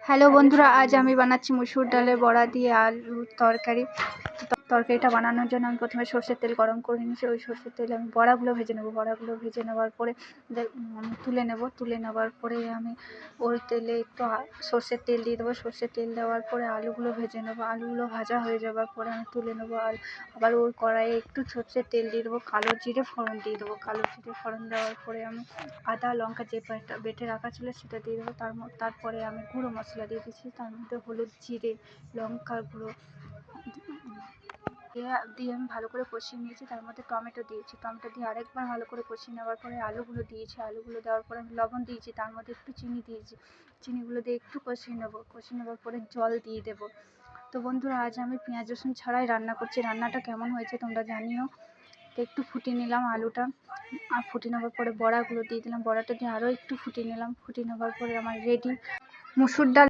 Hello বন্ধুরা, আজ আমি বানাচ্ছি মুসুর ডালের বড়া দিয়ে আলুর তরকারি। তরকারিটা বানানোর জন্য আমি প্রথমে সর্ষের তেল গরম করে নিয়েছি। ওই সর্ষের তেলে আমি বড়াগুলো ভেজে নেবো। বড়াগুলো ভেজে নেওয়ার পরে তুলে নেব। তুলে নেওয়ার পরে আমি ওই তেলে একটু সর্ষের তেল দিয়ে দেবো। সর্ষের তেল দেওয়ার পরে আলুগুলো ভেজে নেবো। আলুগুলো ভাজা হয়ে যাওয়ার পরে আমি তুলে নেবো। আর আবার ওই কড়াইয়ে একটু সর্ষের তেল দিয়ে দেবো। কালো জিরে ফোড়ন দিয়ে দেবো। কালো জিরে ফোড়ন দেওয়ার পরে আমি আদা লঙ্কা যে বেটে রাখা ছিল সেটা দিয়ে দেবো। তারপরে আমি গুঁড়ো মশলা দিয়ে দিচ্ছি। তার মধ্যে হলুদ, জিরে, লঙ্কার গুঁড়ো দিয়ে আমি ভালো করে কষিয়ে নিয়েছি। তার মধ্যে টমেটো দিয়েছি। টমেটো দিয়ে আরেকবার ভালো করে কষিয়ে নেওয়ার পরে আলুগুলো দিয়েছি। আলুগুলো দেওয়ার পরে আমি লবণ দিয়েছি। তার মধ্যে একটু চিনি দিয়েছি। চিনিগুলো দিয়ে একটু কষিয়ে নেবো। কষিয়ে নেওয়ার পরে জল দিয়ে দেবো। তো বন্ধুরা, আজ আমি পেঁয়াজ রসুন ছাড়াই রান্না করছি। রান্নাটা কেমন হয়েছে তোমরা জানিও। তো একটু ফুটিয়ে নিলাম আলুটা। আর ফুটিয়ে নেওয়ার পরে বড়াগুলো দিয়ে দিলাম। বড়াটা দিয়ে আরও একটু ফুটিয়ে নিলাম। ফুটিয়ে নেওয়ার পরে আমার রেডি মুসুর ডাল।